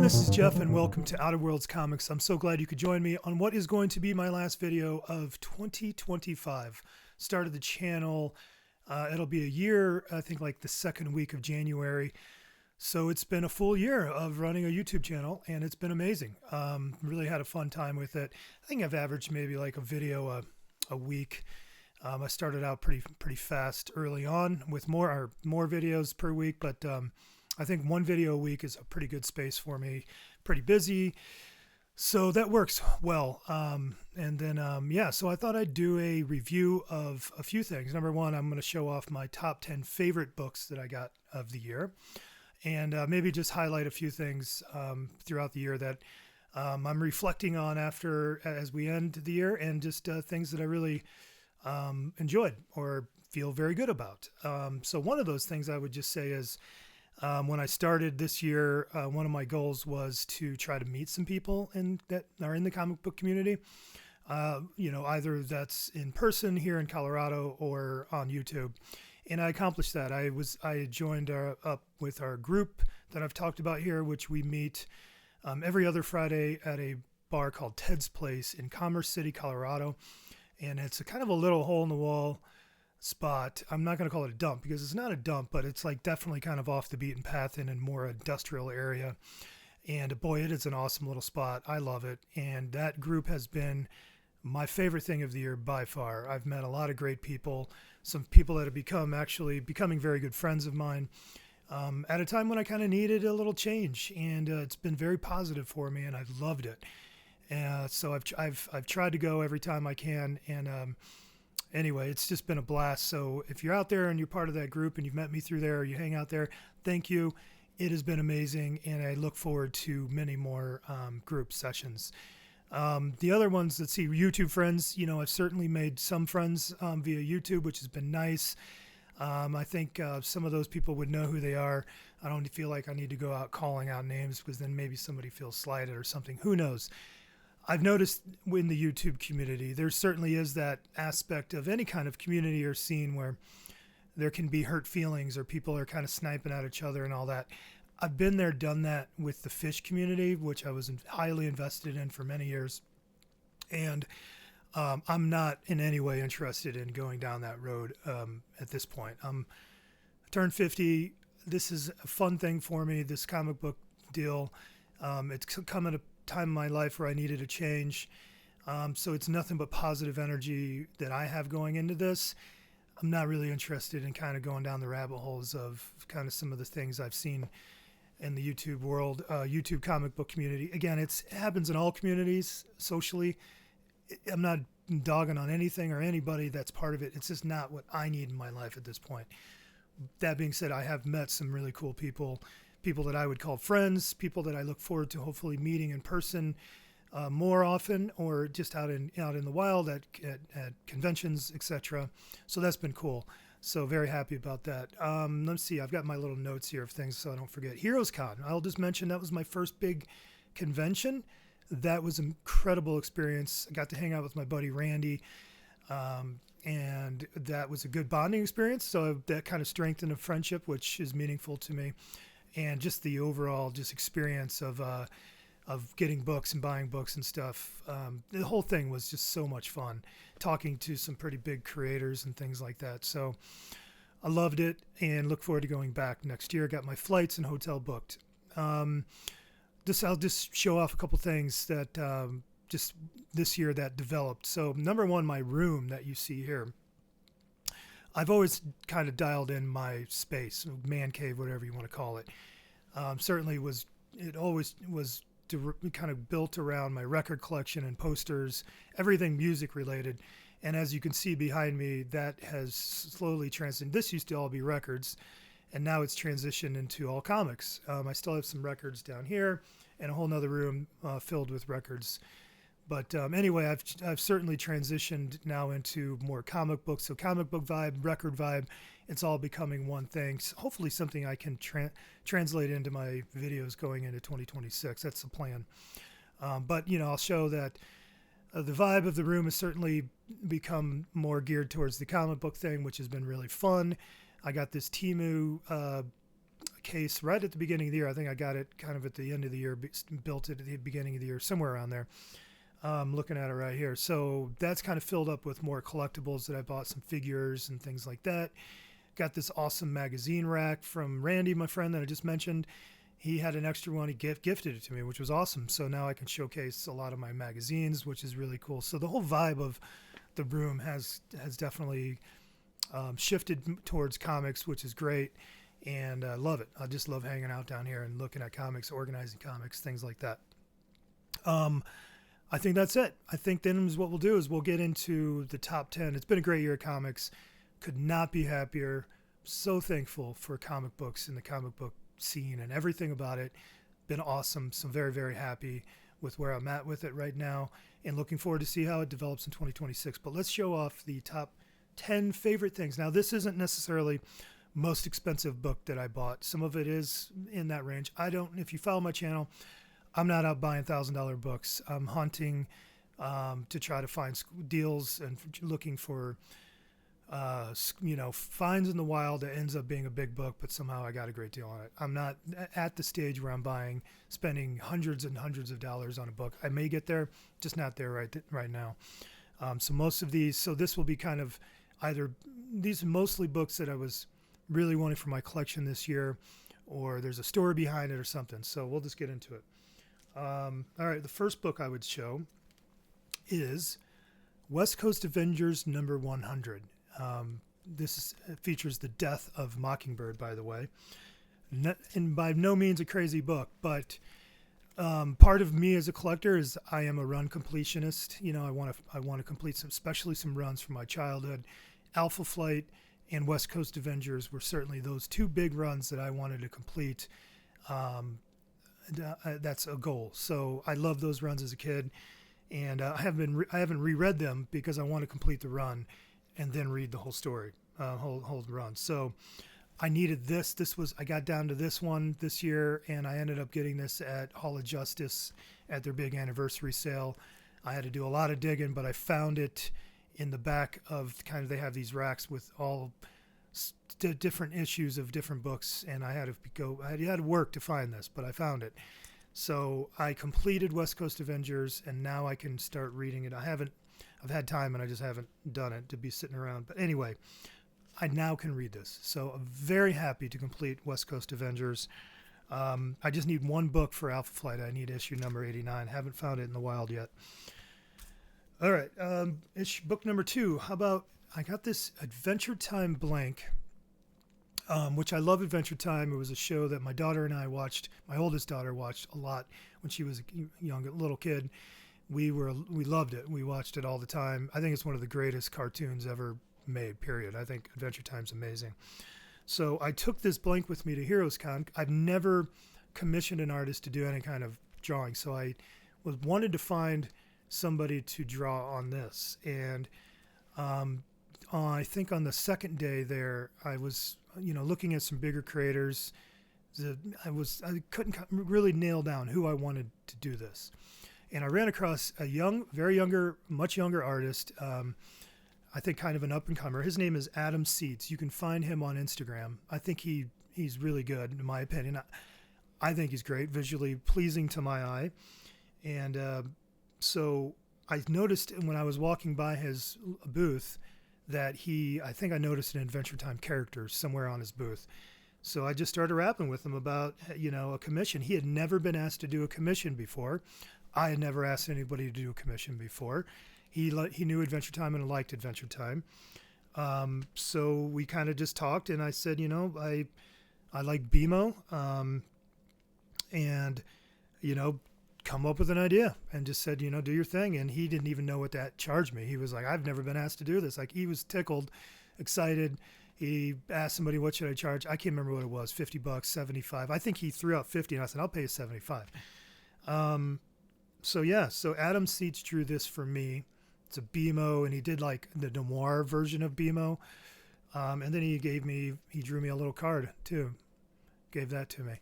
this is Jeff, and welcome to Outer Worlds Comics. I'm so glad you could join me on what is going to be my last video of 2025. Started the channel, it'll be a year, I think like the second week of January. So it's been a full year of running a YouTube channel, and it's been amazing. Really had a fun time with it. I think I've averaged maybe like a video a week. I started out pretty fast early on with more videos per week, but I think one video a week is a pretty good space for me. Pretty busy, so that works well. And then yeah, so I thought I'd do a review of a few things. Number one, I'm going to show off my top 10 favorite books that I got of the year, and maybe just highlight a few things throughout the year that I'm reflecting on as we end the year, and just things that I really enjoyed or feel very good about. So one of those things I would just say is, when I started this year, one of my goals was to try to meet some people that are in the comic book community. Either that's in person here in Colorado or on YouTube. And I accomplished that. I joined up with our group that I've talked about here, which we meet every other Friday at a bar called Ted's Place in Commerce City, Colorado. And it's a kind of a little hole in the wall spot. I'm not going to call it a dump because it's not a dump, but it's like definitely kind of off the beaten path in a more industrial area. And boy, it is an awesome little spot. I love it. And that group has been my favorite thing of the year by far. I've met a lot of great people, some people that have becoming very good friends of mine, at a time when I kind of needed a little change. And it's been very positive for me, and I've loved it. So I've tried to go every time I can, and anyway, it's just been a blast. So if you're out there and you're part of that group and you've met me through there, or you hang out there, thank you. It has been amazing, and I look forward to many more group sessions. The other ones, let's see, YouTube friends. I've certainly made some friends via YouTube, which has been nice. I think some of those people would know who they are. I don't feel like I need to go out calling out names, because then maybe somebody feels slighted or something. Who knows? I've noticed in the YouTube community, there certainly is that aspect of any kind of community or scene where there can be hurt feelings, or people are kind of sniping at each other and all that. I've been there, done that with the fish community, which I was highly invested in for many years. And I'm not in any way interested in going down that road at this point. I turned 50. This is a fun thing for me, this comic book deal. It's come at a time in my life where I needed a change. So it's nothing but positive energy that I have going into this. I'm not really interested in kind of going down the rabbit holes of kind of some of the things I've seen in the YouTube world, YouTube comic book community. Again, it happens in all communities socially. I'm not dogging on anything or anybody that's part of it. It's just not what I need in my life at this point. That being said, I have met some really cool people that I would call friends, people that I look forward to hopefully meeting in person more often, or just out in the wild at conventions, etc. So that's been cool. So very happy about that. Let's see, I've got my little notes here of things so I don't forget. HeroesCon, I'll just mention that was my first big convention. That was an incredible experience. I got to hang out with my buddy Randy, and that was a good bonding experience. So that kind of strengthened a friendship, which is meaningful to me. And just the overall experience of getting books and buying books and stuff. The whole thing was just so much fun, talking to some pretty big creators and things like that. So I loved it and look forward to going back next year. Got my flights and hotel booked. I'll just show off a couple things that just this year that developed. So number one, my room that you see here. I've always kind of dialed in my space, man cave, whatever you want to call it. Certainly it always was kind of built around my record collection and posters, everything music related. And as you can see behind me, that has slowly transitioned. This used to all be records, and now it's transitioned into all comics. I still have some records down here and a whole nother room filled with records. But anyway, I've certainly transitioned now into more comic books. So comic book vibe, record vibe, it's all becoming one thing. So hopefully something I can translate into my videos going into 2026. That's the plan. But I'll show that the vibe of the room has certainly become more geared towards the comic book thing, which has been really fun. I got this Temu case right at the beginning of the year. I think I got it kind of at the end of the year, built it at the beginning of the year, somewhere around there. Looking at it right here. So that's kind of filled up with more collectibles that I bought, some figures and things like that. Got this awesome magazine rack from Randy, my friend that I just mentioned. He had an extra one. He gifted it to me, which was awesome. So now I can showcase a lot of my magazines, which is really cool. So the whole vibe of the room has definitely shifted towards comics, which is great. And I love it. I just love hanging out down here and looking at comics, organizing comics, things like that. I think that's it. I think then what we'll do is we'll get into the top 10. It's been a great year of comics. Could not be happier. So thankful for comic books and the comic book scene and everything about it. Been awesome. So I'm very, very happy with where I'm at with it right now and looking forward to see how it develops in 2026. But let's show off the top 10 favorite things. Now, this isn't necessarily most expensive book that I bought. Some of it is in that range. If you follow my channel, I'm not out buying $1,000 books. I'm hunting to try to find deals and looking for, finds in the wild that ends up being a big book, but somehow I got a great deal on it. I'm not at the stage where I'm spending hundreds and hundreds of dollars on a book. I may get there, just not there right now. So most of these, so this will be kind of these are mostly books that I was really wanting for my collection this year, or there's a story behind it or something. So we'll just get into it. All right, the first book I would show is West Coast Avengers number 100. This features the death of Mockingbird, by the way. And by no means a crazy book, but part of me as a collector is I am a run completionist. You know, I want to complete especially some runs from my childhood. Alpha Flight and West Coast Avengers were certainly those two big runs that I wanted to complete. That's a goal. So I love those runs as a kid, and I haven't reread them because I want to complete the run and then read the whole story, whole run. So I needed this. I got down to this one this year, and I ended up getting this at Hall of Justice at their big anniversary sale. I had to do a lot of digging, but I found it in the back of they have these racks with all different issues of different books, and I had to work to find this, but I found it. So I completed West Coast Avengers, and now I can start reading it. I've had time, and I just haven't done it to be sitting around. But anyway, I now can read this. So I'm very happy to complete West Coast Avengers. I just need one book for Alpha Flight. I need issue number 89. Haven't found it in the wild yet. All right, book number 2. How about I got this Adventure Time blank, which I love Adventure Time. It was a show that my daughter and I watched. My oldest daughter watched a lot when she was a little kid. We loved it. We watched it all the time. I think it's one of the greatest cartoons ever made, period. I think Adventure Time's amazing. So I took this blank with me to HeroesCon. I've never commissioned an artist to do any kind of drawing, so I wanted to find somebody to draw on this. And I think on the second day there, I was looking at some bigger creators. I couldn't really nail down who I wanted to do this, and I ran across a much younger artist. I think kind of an up and comer. His name is Adam Seeds. You can find him on Instagram. I think he's really good in my opinion. I think he's great, visually pleasing to my eye, and so I noticed when I was walking by his booth that I think I noticed an Adventure Time character somewhere on his booth. So I just started rapping with him about, a commission. He had never been asked to do a commission before. I had never asked anybody to do a commission before. He knew Adventure Time and liked Adventure Time. So we kind of just talked, and I said, I like BMO, and, come up with an idea, and just said, do your thing. And he didn't even know what that charged me. He was like, I've never been asked to do this. Like, he was tickled, excited. He asked somebody, what should I charge? I can't remember what it was, $50, 75. I think he threw out 50, and I said, I'll pay you 75. So Adam Seats drew this for me. It's a BMO, and he did like the noir version of BMO. And then he drew me a little card too. Gave that to me.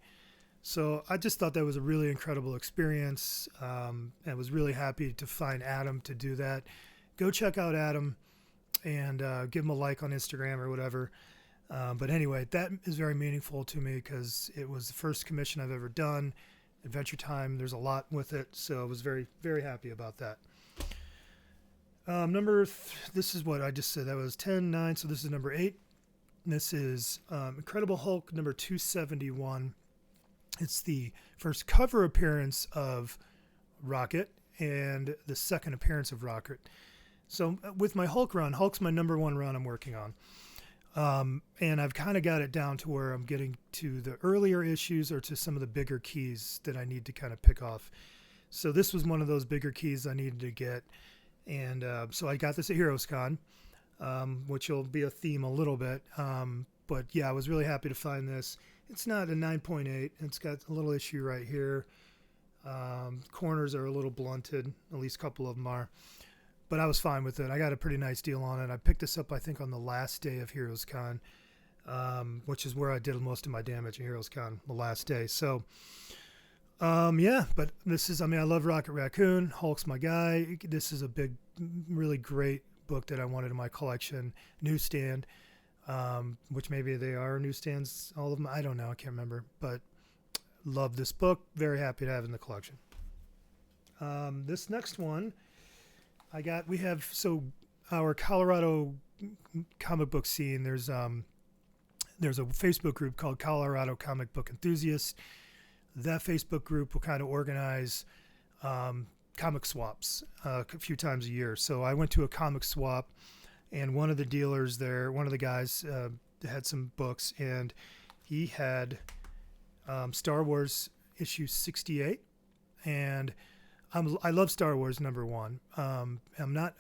So I just thought that was a really incredible experience. And was really happy to find Adam to do that. Go check out Adam and give him a like on Instagram or whatever. But anyway, that is very meaningful to me because it was the first commission I've ever done. Adventure Time, there's a lot with it, so I was very, very happy about that. This is what I just said. That was 10, 9, so this is number 8. This is Incredible Hulk number 271. It's the first cover appearance of Rocket and the second appearance of Rocket. So with my Hulk run, Hulk's my number 1 run I'm working on. And I've kind of got it down to where I'm getting to the earlier issues or to some of the bigger keys that I need to kind of pick off. So this was one of those bigger keys I needed to get. And so I got this at Heroes Con, which will be a theme a little bit. But yeah, I was really happy to find this. It's not a 9.8. It's got a little issue right here. Corners are a little blunted. At least a couple of them are. But I was fine with it. I got a pretty nice deal on it. I picked this up, I think, on the last day of Heroes Con, which is where I did most of my damage at Heroes Con, the last day. So, yeah, but this is, I mean, I love Rocket Raccoon. Hulk's my guy. This is a big, really great book that I wanted in my collection. Newsstand, which maybe they are newsstands, all of them. I don't know. I can't remember. But love this book. Very happy to have it in the collection. This next one, we have, so our Colorado comic book scene, there's a Facebook group called Colorado Comic Book Enthusiasts. That Facebook group will kind of organize comic swaps a few times a year. So I went to a comic swap, and one of the dealers there, one of the guys had some books, and he had Star Wars issue 68, and I love Star Wars number 1. I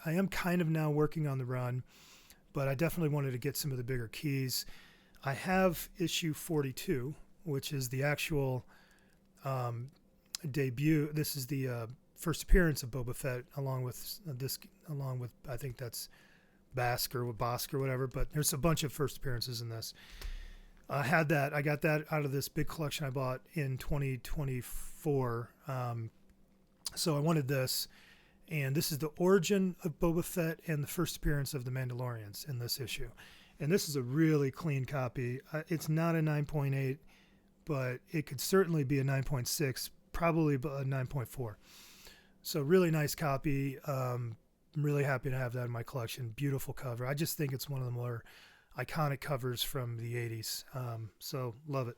am kind of now working on the run, but I definitely wanted to get some of the bigger keys. I have issue 42, which is the actual debut. This is the first appearance of Boba Fett, along with I think that's Bossk or whatever. But there's a bunch of first appearances in this. I got that out of this big collection I bought in 2024. So I wanted this, and this is the origin of Boba Fett and the first appearance of the Mandalorians in this issue. And this is a really clean copy. It's not a 9.8, but it could certainly be a 9.6, probably a 9.4. So really nice copy. I'm really happy to have that in my collection. Beautiful cover. I just think it's one of the more iconic covers from the 80s. So love it.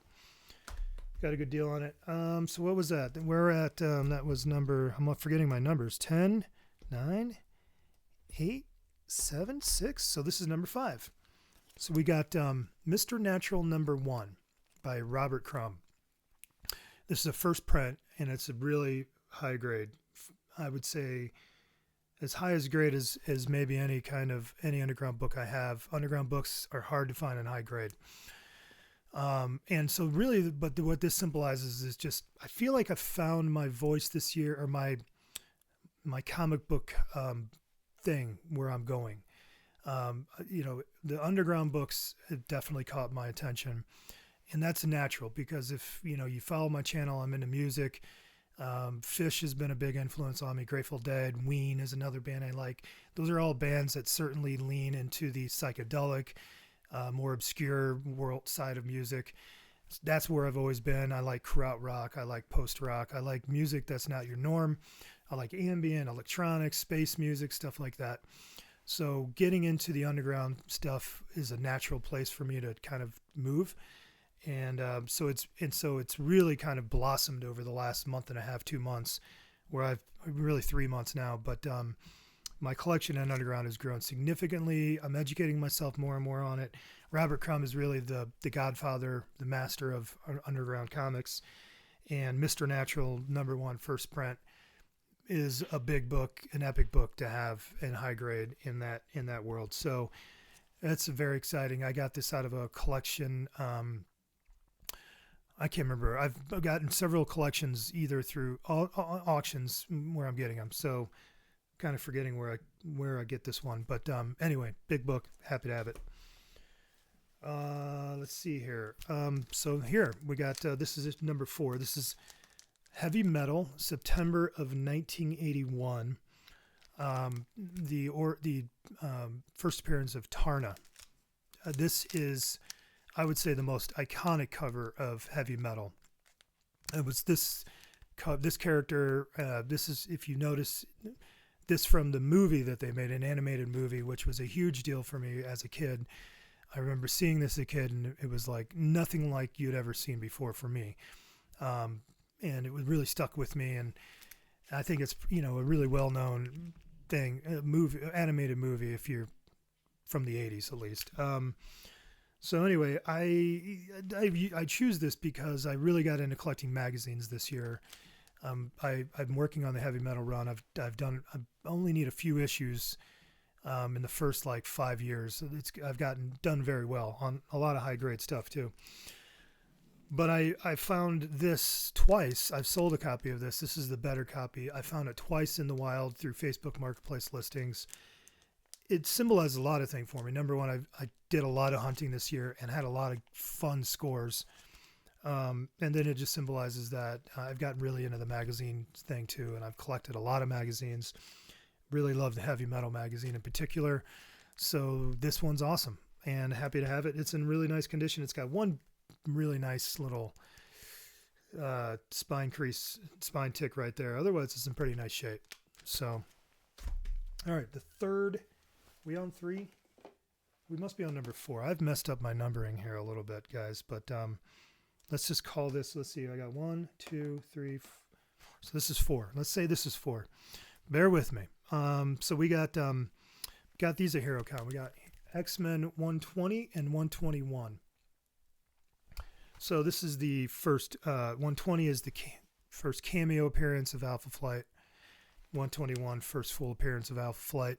Got a good deal on it. So what was that? We're at, that was number, I'm forgetting my numbers, 10, 9, 8, 7, 6. So this is number 5. So we got Mr. Natural number 1 by Robert Crumb. This is a first print, and it's a really high grade. I would say as high as grade as maybe any underground book I have. Underground books are hard to find in high grade. And so really, but what this symbolizes is just, I feel like I found my voice this year, or my comic book thing where I'm going. The underground books have definitely caught my attention, and that's natural because if you follow my channel, I'm into music. Phish has been a big influence on me. Grateful Dead, Ween is another band I like. Those are all bands that certainly lean into the psychedelic, more obscure world side of music. That's where I've always been. I like krautrock. I like post-rock. I like music that's not your norm. I like ambient, electronic, space music, stuff like that. So getting into the underground stuff is a natural place for me to kind of move. And so it's really kind of blossomed over the last month and a half, 2 months, where I've really 3 months now. But my collection in underground has grown significantly. I'm educating myself more and more on it. Robert Crumb is really the godfather, the master of underground comics. And Mr. Natural number 1 first print is a big book, an epic book to have in high grade in that world. So that's very exciting. I got this out of a collection. I can't remember. I've gotten several collections either through auctions where I'm getting them. So kind of forgetting where I get this one. But anyway, big book. Happy to have it. Let's see here. So here we got, this is number 4. This is Heavy Metal, September of 1981. The first appearance of Tarna. This is I would say, the most iconic cover of heavy metal. It was this character. This is, if you notice, this from the movie that they made, an animated movie, which was a huge deal for me as a kid. I remember seeing this as a kid, and it was like nothing like you'd ever seen before for me. And it was really stuck with me. And I think it's, a really well-known thing, animated movie, if you're from the 80s at least. So anyway, I choose this because I really got into collecting magazines this year. I'm working on the heavy metal run. I only need a few issues in the first like 5 years. I've done very well on a lot of high grade stuff too. But I found this twice. I've sold a copy of this. This is the better copy. I found it twice in the wild through Facebook Marketplace listings. It symbolizes a lot of things for me. Number one, I did a lot of hunting this year and had a lot of fun scores. And then it just symbolizes that I've gotten really into the magazine thing too, and I've collected a lot of magazines. Really love the heavy metal magazine in particular. So this one's awesome, and happy to have it. It's in really nice condition. It's got one really nice little spine tick right there. Otherwise, it's in pretty nice shape. So, all right, the third. We on 3? We must be on number 4. I've messed up my numbering here a little bit, guys, but let's just call this. Let's see. I got 1, 2, 3, 4. So this is 4. Let's say this is 4. Bear with me. So we got these at HeroCon. We got X-Men 120 and 121. So this is the first. 120 is the first cameo appearance of Alpha Flight. 121, first full appearance of Alpha Flight.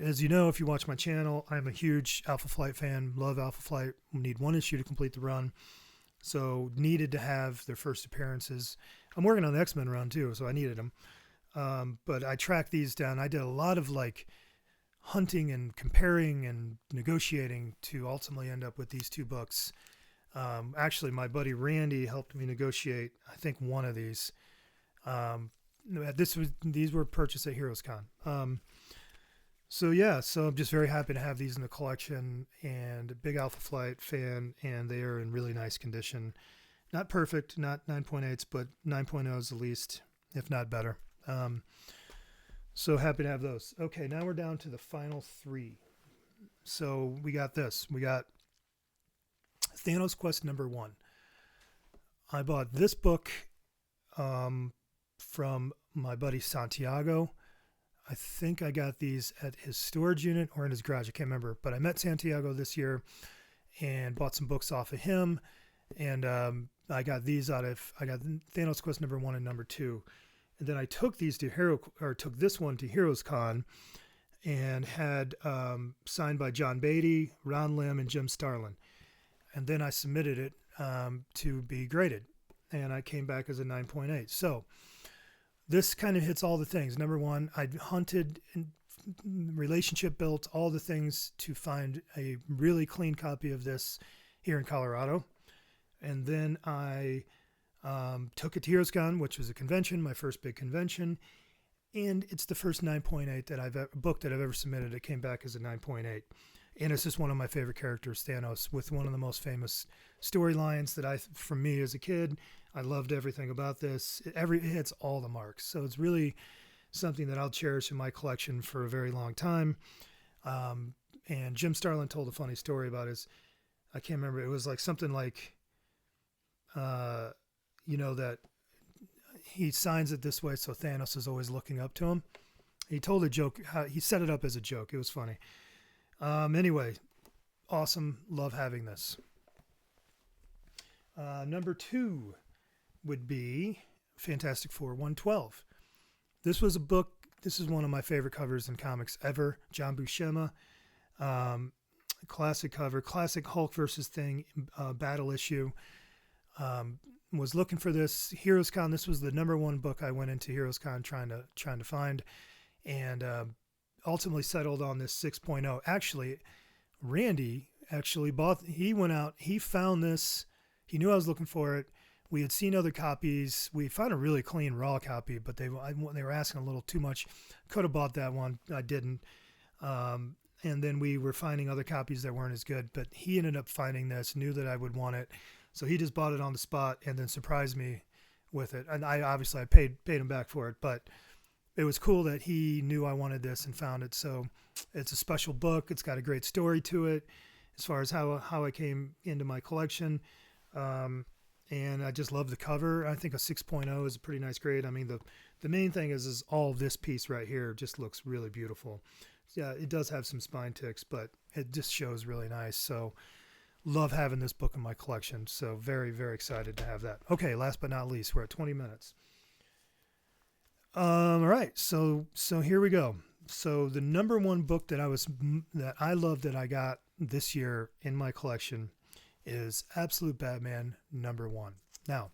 As you know, if you watch my channel, I'm a huge Alpha Flight fan. Love Alpha Flight. We need one issue to complete the run. So needed to have their first appearances. I'm working on the X-Men run too, so I needed them. But I tracked these down. I did a lot of like hunting and comparing and negotiating to ultimately end up with these 2 books. Actually, my buddy Randy helped me negotiate, I think, one of these. These were purchased at HeroesCon. So I'm just very happy to have these in the collection, and a big Alpha Flight fan, and they are in really nice condition. Not perfect, not 9.8s, but 9.0s at least, if not better. So happy to have those. Okay, now we're down to the final 3. So we got this. We got Thanos Quest number 1. I bought this book from my buddy Santiago. I think I got these at his storage unit or in his garage. I can't remember, but I met Santiago this year and bought some books off of him. And I got these I got Thanos Quest number 1 and number 2. And then I took these took this one to HeroesCon and had signed by John Beatty, Ron Lim, and Jim Starlin. And then I submitted it to be graded, and I came back as a 9.8. So this kind of hits all the things. Number one, I hunted and relationship built, all the things to find a really clean copy of this here in Colorado. And then I took it to HeroesCon, which was a convention, my first big convention. And it's the first 9.8 that I've ever submitted. It came back as a 9.8. And it's just one of my favorite characters, Thanos, with one of the most famous storylines that from me as a kid, I loved everything about this. It hits all the marks. So it's really something that I'll cherish in my collection for a very long time. And Jim Starlin told a funny story about I can't remember. It was like something like, that he signs it this way, so Thanos is always looking up to him. He told a joke. He set it up as a joke. It was funny. Anyway, awesome. Love having this. Number 2 would be Fantastic Four 112. This was a book. This is one of my favorite covers in comics ever. John Buscema. Classic cover. Classic Hulk versus Thing battle issue. Was looking for this. HeroesCon. This was the number 1 book I went into HeroesCon trying to find, and ultimately settled on this 6.0. Actually, Randy he went out, he found this, he knew I was looking for it. We had seen other copies. We found a really clean raw copy, but they were asking a little too much. Could have bought that one. I didn't. and then we were finding other copies that weren't as good. But he ended up finding this, knew that I would want it, so he just bought it on the spot and then surprised me with it. And I obviously I paid him back for it, but it was cool that he knew I wanted this and found it. So it's a special book. It's got a great story to it as far as how I came into my collection. And I just love the cover. I think a 6.0 is a pretty nice grade. I mean, the main thing is all this piece right here just looks really beautiful. Yeah, it does have some spine ticks, but it just shows really nice. So love having this book in my collection. So very, very excited to have that. Okay, last but not least, we're at 20 minutes. All right, so here we go. So the number one book that I love that I got this year in my collection is Absolute Batman #1. Now,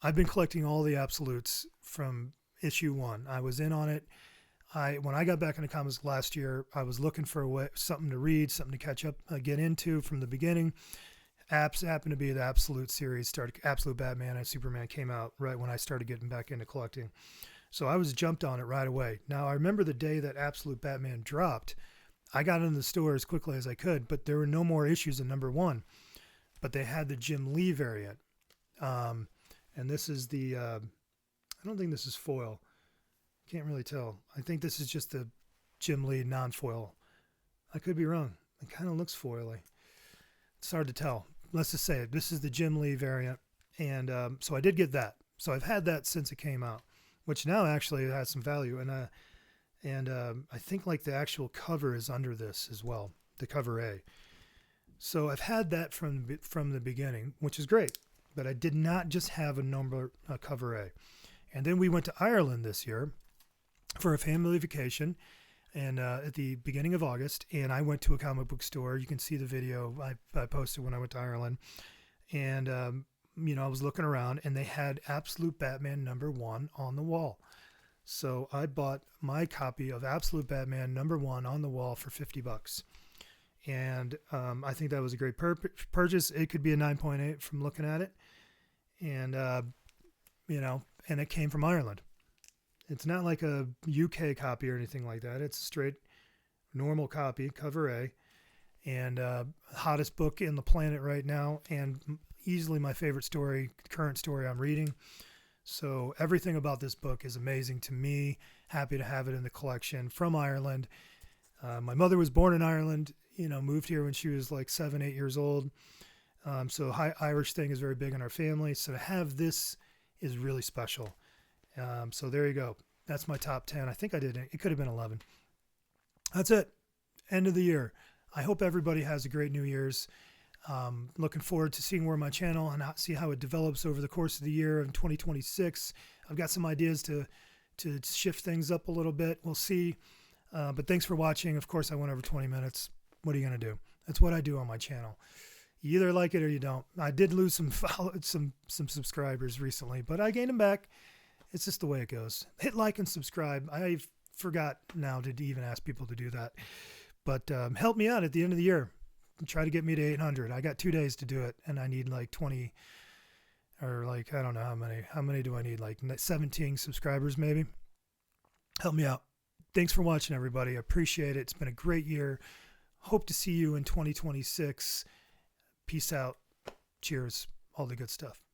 I've been collecting all the Absolutes from issue 1. I was in on it. When I got back into comics last year, I was looking for something to read, something to catch up, get into from the beginning. Happened to be the Absolute series. Absolute Batman and Superman came out right when I started getting back into collecting. So I was jumped on it right away. Now, I remember the day that Absolute Batman dropped, I got into the store as quickly as I could, but there were no more issues in #1. But they had the Jim Lee variant. And this is the, I don't think this is foil. Can't really tell. I think this is just the Jim Lee non-foil. I could be wrong. It kind of looks foily. It's hard to tell. Let's just say it. This is the Jim Lee variant. And so I did get that. So I've had that since it came out, which now actually has some value. And I think like the actual cover is under this as well, the cover A. So I've had that from the beginning, which is great. But I did not just have a cover A. And then we went to Ireland this year for a family vacation, and at the beginning of August, and I went to a comic book store. You can see the video I posted when I went to Ireland, and I was looking around, and they had Absolute Batman #1 on the wall. So I bought my copy of Absolute Batman #1 on the wall for $50, and I think that was a great purchase. It could be a 9.8 from looking at it, and and it came from Ireland. It's not like a UK copy or anything like that. It's a straight normal copy, cover A, and hottest book in the planet right now, and easily my favorite current story I'm reading. So everything about this book is amazing to me. Happy to have it in the collection from Ireland. My mother was born in Ireland, moved here when she was like 7, 8 years old. So Irish thing is very big in our family. So to have this is really special. So there you go. That's my top 10. I think I did it. It could have been 11. That's it. End of the year. I hope everybody has a great New Year's. Looking forward to seeing where my channel and see how it develops over the course of the year in 2026. I've got some ideas to shift things up a little bit. We'll see. But thanks for watching. Of course, I went over 20 minutes. What are you going to do? That's what I do on my channel. You either like it or you don't. I did lose some subscribers recently, but I gained them back. It's just the way it goes. Hit like and subscribe. I forgot now to even ask people to do that. But help me out at the end of the year. Try to get me to 800. I got 2 days to do it, and I need like 20 or like, I don't know how many. How many do I need? Like 17 subscribers maybe. Help me out. Thanks for watching, everybody. I appreciate it. It's been a great year. Hope to see you in 2026. Peace out. Cheers. All the good stuff.